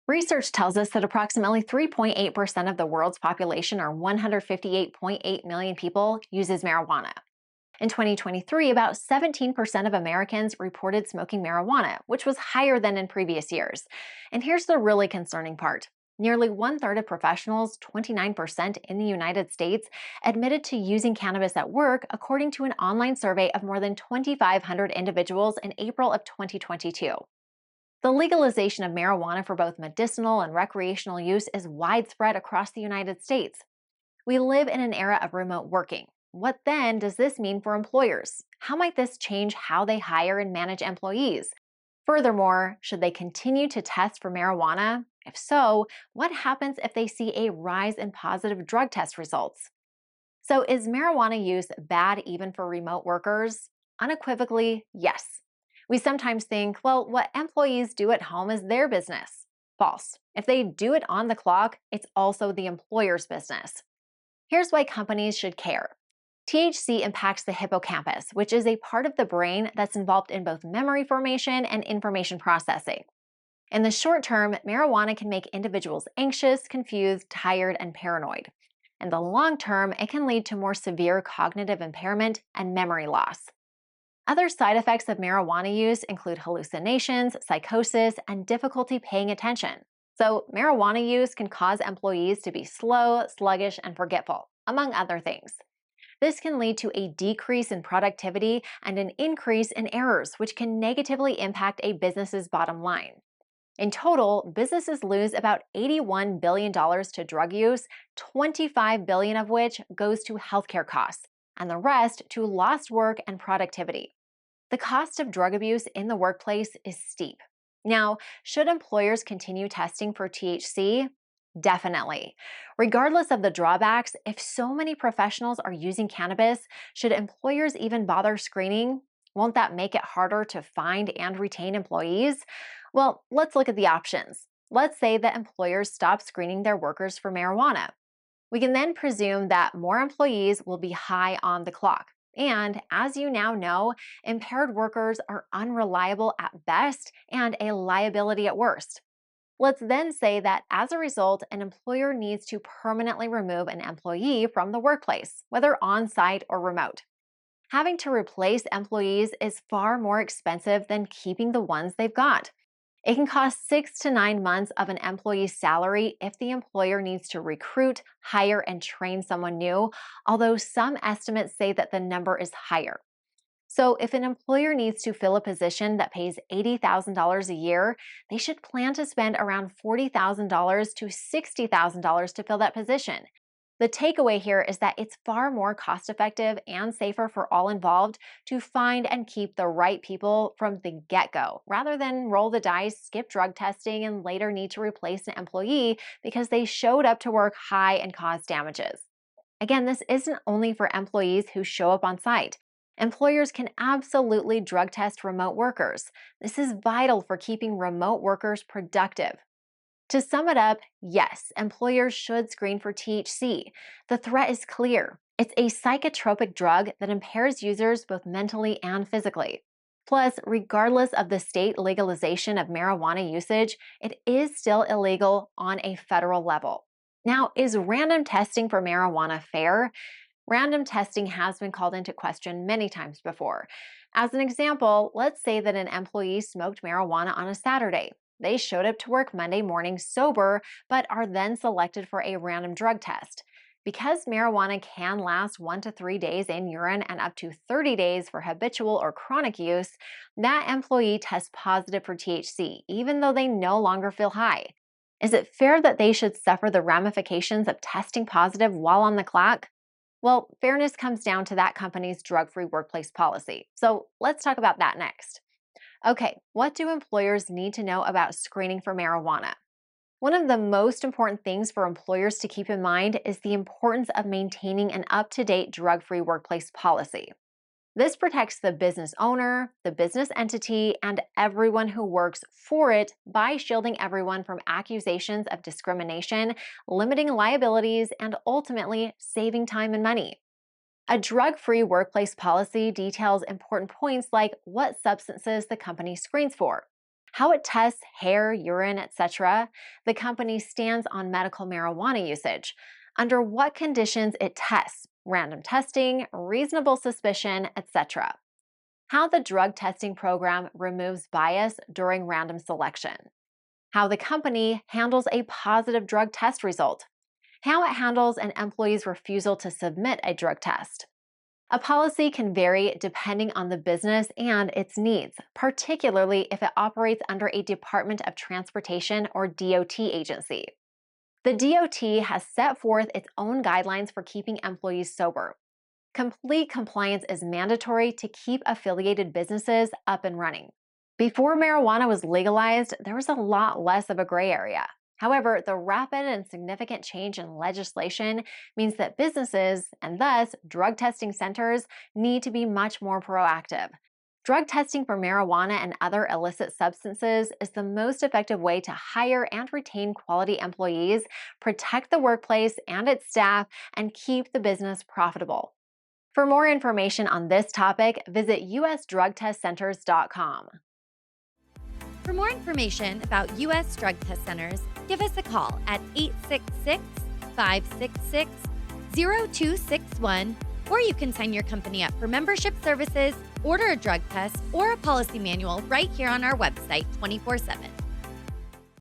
Research tells us that approximately 3.8% of the world's population, or 158.8 million people, uses marijuana. In 2023, about 17% of Americans reported smoking marijuana, which was higher than in previous years. And here's the really concerning part. Nearly one-third of professionals, 29% in the United States, admitted to using cannabis at work, according to an online survey of more than 2,500 individuals in April of 2022. The legalization of marijuana for both medicinal and recreational use is widespread across the United States. We live in an era of remote working. What then does this mean for employers? How might this change how they hire and manage employees? Furthermore, should they continue to test for marijuana? If so, what happens if they see a rise in positive drug test results? So, is marijuana use bad even for remote workers? Unequivocally, yes. We sometimes think, well, what employees do at home is their business. False. If they do it on the clock, it's also the employer's business. Here's why companies should care. THC impacts the hippocampus, which is a part of the brain that's involved in both memory formation and information processing. In the short term, marijuana can make individuals anxious, confused, tired, and paranoid. In the long term, it can lead to more severe cognitive impairment and memory loss. Other side effects of marijuana use include hallucinations, psychosis, and difficulty paying attention. So, marijuana use can cause employees to be slow, sluggish, and forgetful, among other things. This can lead to a decrease in productivity and an increase in errors, which can negatively impact a business's bottom line. In total, businesses lose about $81 billion to drug use, $25 billion of which goes to healthcare costs, and the rest to lost work and productivity. The cost of drug abuse in the workplace is steep. Now, should employers continue testing for THC? Definitely. Regardless of the drawbacks, if so many professionals are using cannabis, should employers even bother screening? Won't that make it harder to find and retain employees? Well, let's look at the options. Let's say that employers stop screening their workers for marijuana. We can then presume that more employees will be high on the clock. And as you now know, impaired workers are unreliable at best and a liability at worst. Let's then say that as a result, an employer needs to permanently remove an employee from the workplace, whether on-site or remote. Having to replace employees is far more expensive than keeping the ones they've got. It can cost 6 to 9 months of an employee's salary if the employer needs to recruit, hire, and train someone new, although some estimates say that the number is higher. So if an employer needs to fill a position that pays $80,000 a year, they should plan to spend around $40,000 to $60,000 to fill that position. The takeaway here is that it's far more cost-effective and safer for all involved to find and keep the right people from the get-go, rather than roll the dice, skip drug testing, and later need to replace an employee because they showed up to work high and caused damages. Again, this isn't only for employees who show up on site. Employers can absolutely drug test remote workers. This is vital for keeping remote workers productive. To sum it up, yes, employers should screen for THC. The threat is clear. It's a psychotropic drug that impairs users both mentally and physically. Plus, regardless of the state legalization of marijuana usage, it is still illegal on a federal level. Now, is random testing for marijuana fair? Random testing has been called into question many times before. As an example, let's say that an employee smoked marijuana on a Saturday. They showed up to work Monday morning sober, but are then selected for a random drug test. Because marijuana can last 1 to 3 days in urine and up to 30 days for habitual or chronic use, that employee tests positive for THC, even though they no longer feel high. Is it fair that they should suffer the ramifications of testing positive while on the clock? Well, fairness comes down to that company's drug-free workplace policy. So let's talk about that next. Okay, what do employers need to know about screening for marijuana? One of the most important things for employers to keep in mind is the importance of maintaining an up-to-date drug-free workplace policy. This protects the business owner, the business entity, and everyone who works for it by shielding everyone from accusations of discrimination, limiting liabilities, and ultimately saving time and money. A drug-free workplace policy details important points like what substances the company screens for, how it tests hair, urine, etc., the company's stance on medical marijuana usage, under what conditions it tests, random testing, reasonable suspicion, etc., how the drug testing program removes bias during random selection, how the company handles a positive drug test result, how it handles an employee's refusal to submit a drug test. A policy can vary depending on the business and its needs, particularly if it operates under a Department of Transportation or DOT agency. The DOT has set forth its own guidelines for keeping employees sober. Complete compliance is mandatory to keep affiliated businesses up and running. Before marijuana was legalized, there was a lot less of a gray area. However, the rapid and significant change in legislation means that businesses, and thus drug testing centers, need to be much more proactive. Drug testing for marijuana and other illicit substances is the most effective way to hire and retain quality employees, protect the workplace and its staff, and keep the business profitable. For more information on this topic, visit usdrugtestcenters.com. For more information about U.S. drug test centers, give us a call at 866-566-0261, or you can sign your company up for membership services, order a drug test, or a policy manual right here on our website 24/7.